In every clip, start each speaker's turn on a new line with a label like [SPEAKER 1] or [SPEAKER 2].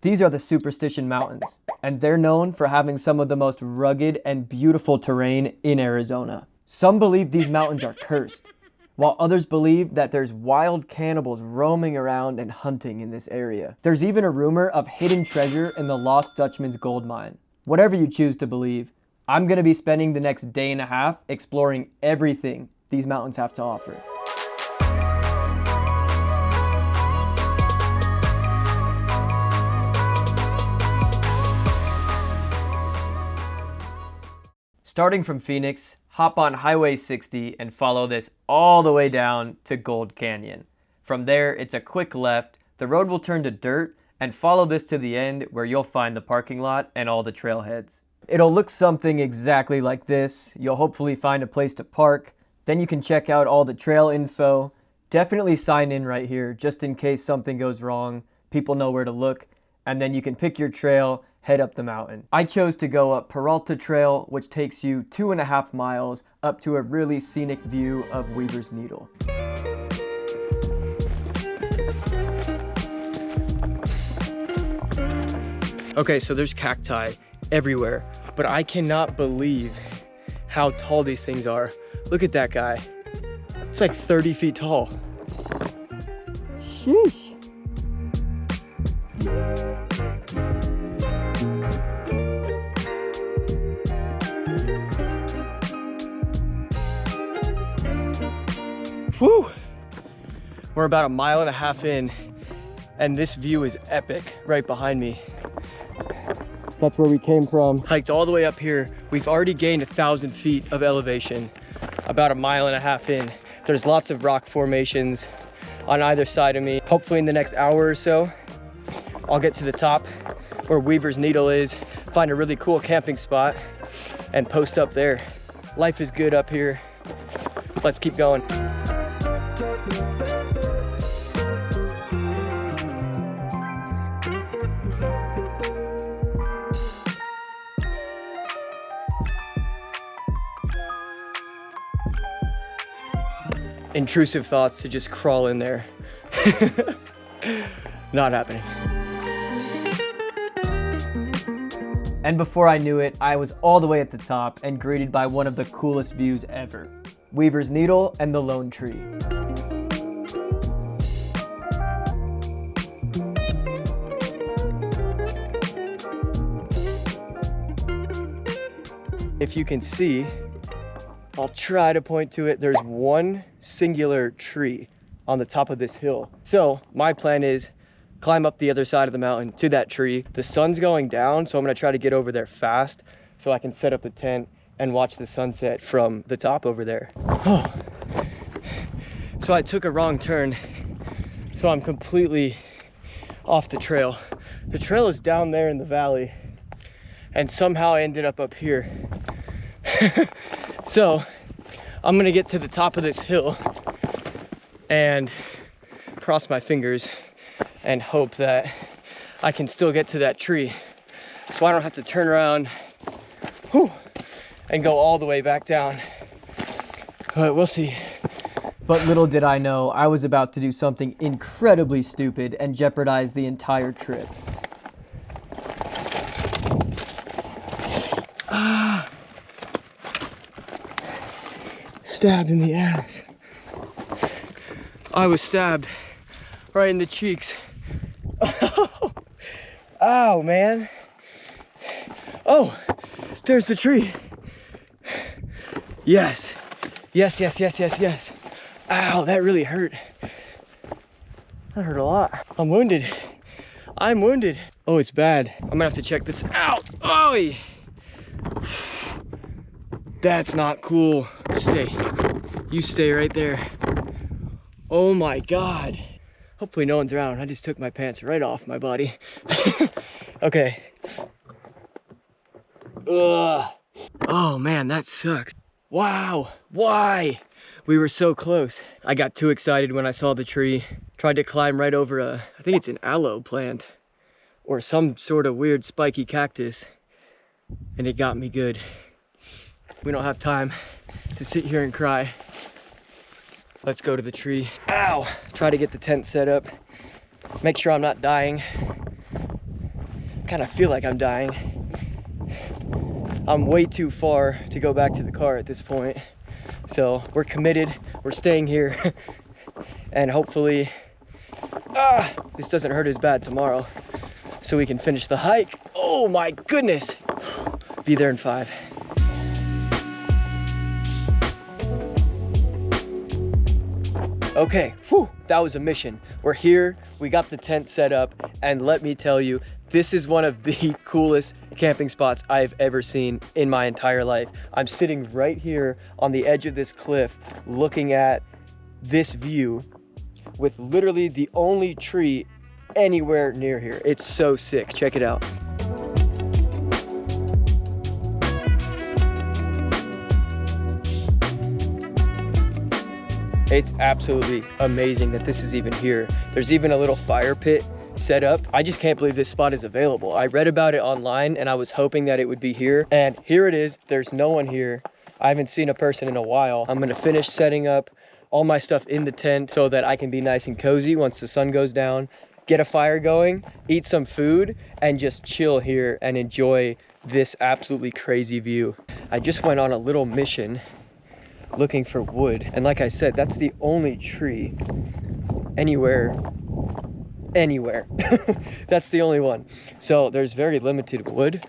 [SPEAKER 1] These are the Superstition Mountains, and they're known for having some of the most rugged and beautiful terrain in Arizona. Some believe these mountains are cursed, while others believe that there's wild cannibals roaming around and hunting in this area. There's even a rumor of hidden treasure in the Lost Dutchman's gold mine. Whatever you choose to believe, I'm going to be spending the next day and a half exploring everything these mountains have to offer. Starting from Phoenix, hop on Highway 60 and follow this all the way down to Gold Canyon. From there, it's a quick left, the road will turn to dirt, and follow this to the end where you'll find the parking lot and all the trailheads. It'll look something exactly like this. You'll hopefully find a place to park, then you can check out all the trail info. Definitely sign in right here just in case something goes wrong, people know where to look, and then you can pick your trail, head up the mountain. I chose to go up Peralta Trail, which takes you 2.5 miles up to a really scenic view of Weaver's Needle. Okay, so there's cacti everywhere, but I cannot believe how tall these things are. Look at that guy. It's like 30 feet tall. Sheesh. Whew! We're about 1.5 miles in, and this view is epic right behind me. That's where we came from. Hiked all the way up here. We've already gained 1,000 feet of elevation, about 1.5 miles in. There's lots of rock formations on either side of me. Hopefully in the next hour or so, I'll get to the top where Weaver's Needle is, find a really cool camping spot, and post up there. Life is good up here. Let's keep going. Intrusive thoughts to just crawl in there. Not happening. And before I knew it, I was all the way at the top and greeted by one of the coolest views ever. Weaver's Needle and the Lone Tree. If you can see, I'll try to point to it. There's one singular tree on the top of this hill. So my plan is climb up the other side of the mountain to that tree. The sun's going down, so I'm gonna try to get over there fast so I can set up the tent and watch the sunset from the top over there. Oh. So I took a wrong turn, so I'm completely off the trail. The trail is down there in the valley, and somehow I ended up here. So I'm gonna get to the top of this hill and cross my fingers and hope that I can still get to that tree so I don't have to turn around and go all the way back down. But we'll see. But little did I know, I was about to do something incredibly stupid and jeopardize the entire trip. Stabbed in the ass. I was stabbed right in the cheeks. Ow, man. Oh, there's the tree. Yes. Yes, yes, yes, yes, yes. Ow, that really hurt. That hurt a lot. I'm wounded. I'm wounded. Oh, it's bad. I'm gonna have to check this out. Oh, that's not cool. Stay. You stay right there. Oh my God. Hopefully no one's around. I just took my pants right off my body. Okay. Ugh. Oh man, that sucks. Wow. Why? We were so close. I got too excited when I saw the tree. Tried to climb right over I think it's an aloe plant or some sort of weird spiky cactus, and it got me good. We don't have time to sit here and cry. Let's go to the tree. Ow! Try to get the tent set up. Make sure I'm not dying. kind of feel like I'm dying. I'm way too far to go back to the car at this point. So we're committed, we're staying here, and hopefully this doesn't hurt as bad tomorrow so we can finish the hike. Oh my goodness. Be there in 5. Okay, whew, that was a mission. We're here, we got the tent set up, and let me tell you, this is one of the coolest camping spots I've ever seen in my entire life. I'm sitting right here on the edge of this cliff looking at this view with literally the only tree anywhere near here. It's so sick, check it out. It's absolutely amazing that this is even here. There's even a little fire pit set up. I just can't believe this spot is available. I read about it online and I was hoping that it would be here. And here it is. There's no one here. I haven't seen a person in a while. I'm gonna finish setting up all my stuff in the tent so that I can be nice and cozy once the sun goes down, get a fire going, eat some food, and just chill here and enjoy this absolutely crazy view. I just went on a little mission looking for wood, and like I said, that's the only tree anywhere. That's the only one. So there's very limited wood,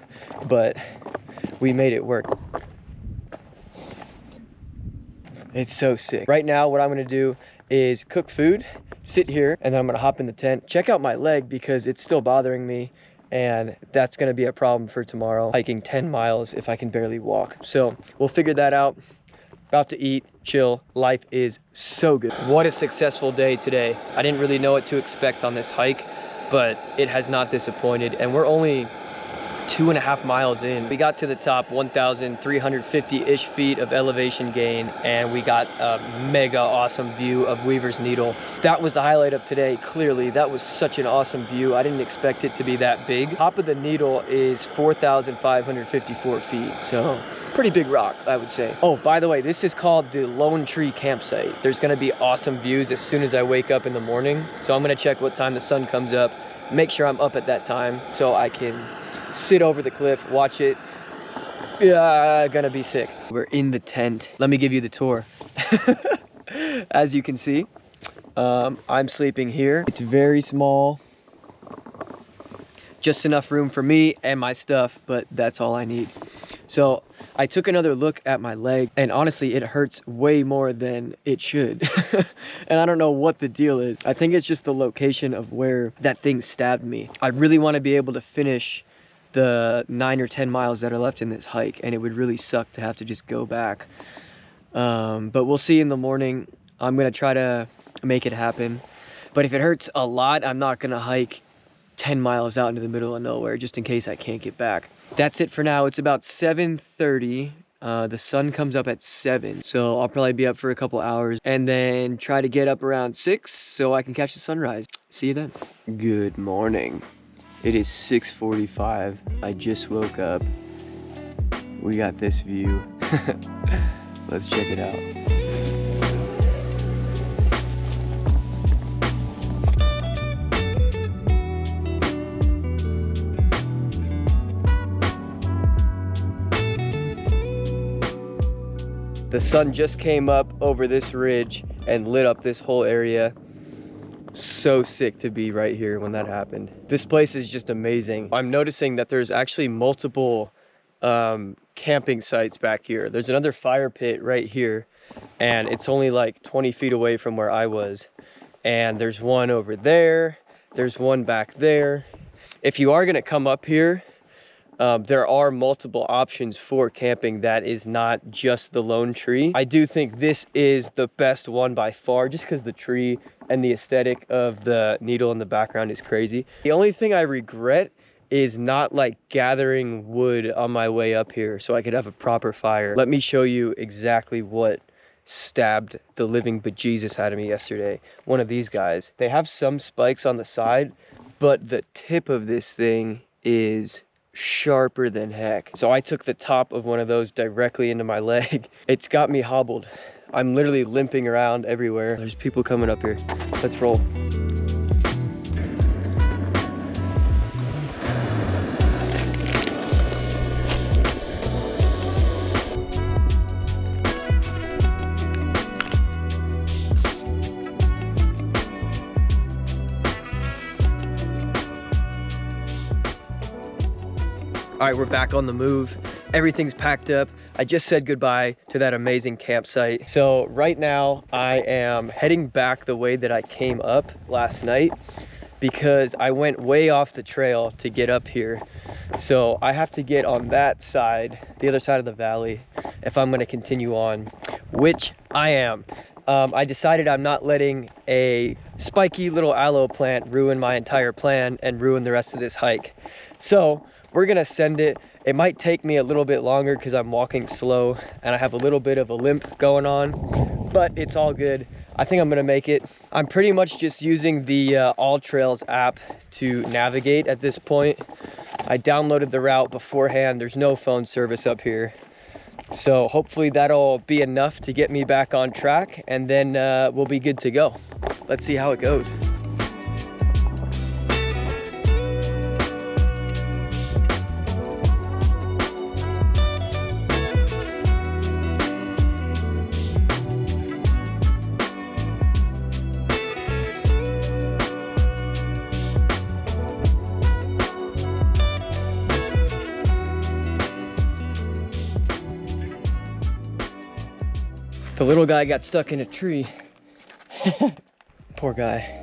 [SPEAKER 1] but we made it work. It's so sick. Right now what I'm gonna do is cook food, sit here, and then I'm gonna hop in the tent, check out my leg because it's still bothering me, and that's gonna be a problem for tomorrow, hiking 10 miles if I can barely walk. So we'll figure that out. About to eat, chill. Life is so good. What a successful day today. I didn't really know what to expect on this hike, but it has not disappointed, and we're only 2.5 miles in. We got to the top, 1,350-ish feet of elevation gain, and we got a mega awesome view of Weaver's Needle. That was the highlight of today, clearly. That was such an awesome view. I didn't expect it to be that big. Top of the Needle is 4,554 feet, so pretty big rock, I would say. Oh, by the way, this is called the Lone Tree campsite. There's gonna be awesome views as soon as I wake up in the morning, so I'm gonna check what time the sun comes up, make sure I'm up at that time so I can sit over the cliff, watch it. Yeah, gonna be sick. We're in the tent. Let me give you the tour. As you can see, I'm sleeping here. It's very small. Just enough room for me and my stuff, but that's all I need. So I took another look at my leg, and honestly, it hurts way more than it should. And I don't know what the deal is. I think it's just the location of where that thing stabbed me. I really want to be able to finish the 9 or 10 miles that are left in this hike, and it would really suck to have to just go back. But we'll see in the morning. I'm gonna try to make it happen. But if it hurts a lot, I'm not gonna hike 10 miles out into the middle of nowhere just in case I can't get back. That's it for now. It's about 7:30. The sun comes up at 7, so I'll probably be up for a couple hours and then try to get up around 6 so I can catch the sunrise. See you then. Good morning. It is 6:45. I just woke up. We got this view. Let's check it out. The sun just came up over this ridge and lit up this whole area. So sick to be right here when that happened. This place is just amazing. I'm noticing that there's actually multiple camping sites back here. There's another fire pit right here, and it's only like 20 feet away from where I was. And there's one over there. There's one back there. If you are gonna come up here, there are multiple options for camping that is not just the Lone Tree. I do think this is the best one by far, just because the tree and the aesthetic of the needle in the background is crazy. The only thing I regret is not like gathering wood on my way up here so I could have a proper fire. Let me show you exactly what stabbed the living bejesus out of me yesterday. One of these guys. They have some spikes on the side, but the tip of this thing is sharper than heck. So I took the top of one of those directly into my leg. It's got me hobbled. I'm literally limping around everywhere. There's people coming up here. Let's roll. All right, we're back on the move. Everything's packed up. I just said goodbye to that amazing campsite. So right now I am heading back the way that I came up last night because I went way off the trail to get up here. So I have to get on that side, the other side of the valley, if I'm gonna continue on, which I am. I decided I'm not letting a spiky little aloe plant ruin my entire plan and ruin the rest of this hike. So we're gonna send it. It might take me a little bit longer because I'm walking slow and I have a little bit of a limp going on, but it's all good. I think I'm gonna make it. I'm pretty much just using the All Trails app to navigate at this point. I downloaded the route beforehand. There's no phone service up here. So hopefully that'll be enough to get me back on track, and then we'll be good to go. Let's see how it goes. The little guy got stuck in a tree. Poor guy.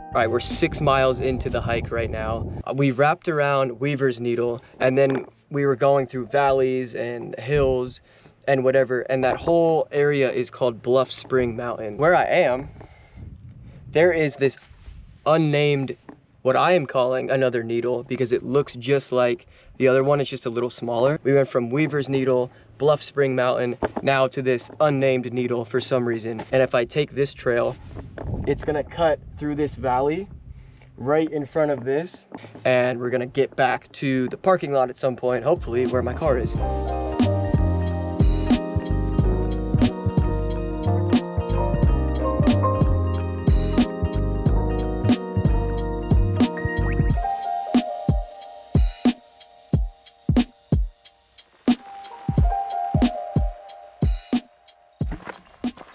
[SPEAKER 1] All right, we're 6 miles into the hike right now. We wrapped around Weaver's Needle, and then we were going through valleys and hills and whatever, and that whole area is called Bluff Spring Mountain. Where I am, there is this unnamed, what I am calling another needle, because it looks just like the other one. It's just a little smaller. We went from Weaver's Needle, Bluff Spring Mountain, now to this unnamed needle for some reason. And if I take this trail, it's gonna cut through this valley right in front of this, and we're gonna get back to the parking lot at some point, hopefully where my car is.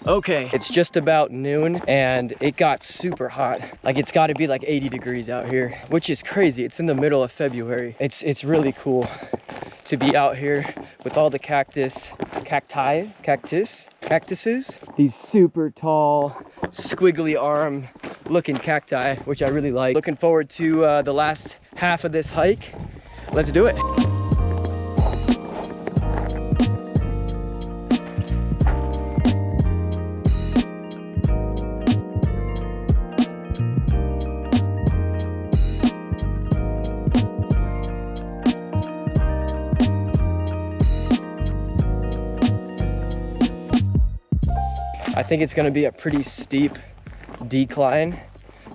[SPEAKER 1] Okay, it's just about noon and it got super hot. Like, it's got to be like 80 degrees out here, which is crazy. It's in the middle of February. It's really cool to be out here with all the cactuses, these super tall, squiggly arm looking cacti, which I really like. Looking forward to the last half of this hike. Let's do it. I think it's gonna be a pretty steep decline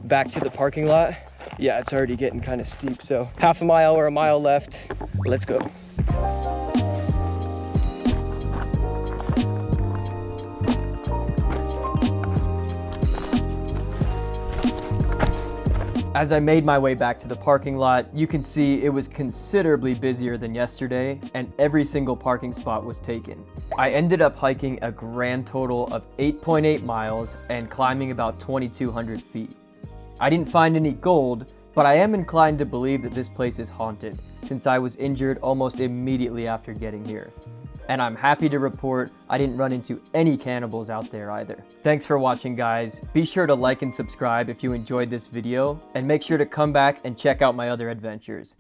[SPEAKER 1] back to the parking lot. Yeah, it's already getting kind of steep, so half a mile or a mile left. Let's go. As I made my way back to the parking lot, you can see it was considerably busier than yesterday, and every single parking spot was taken. I ended up hiking a grand total of 8.8 miles and climbing about 2,200 feet. I didn't find any gold, but I am inclined to believe that this place is haunted, since I was injured almost immediately after getting here. And I'm happy to report I didn't run into any cannibals out there either. Thanks for watching, guys. Be sure to like and subscribe if you enjoyed this video, and make sure to come back and check out my other adventures.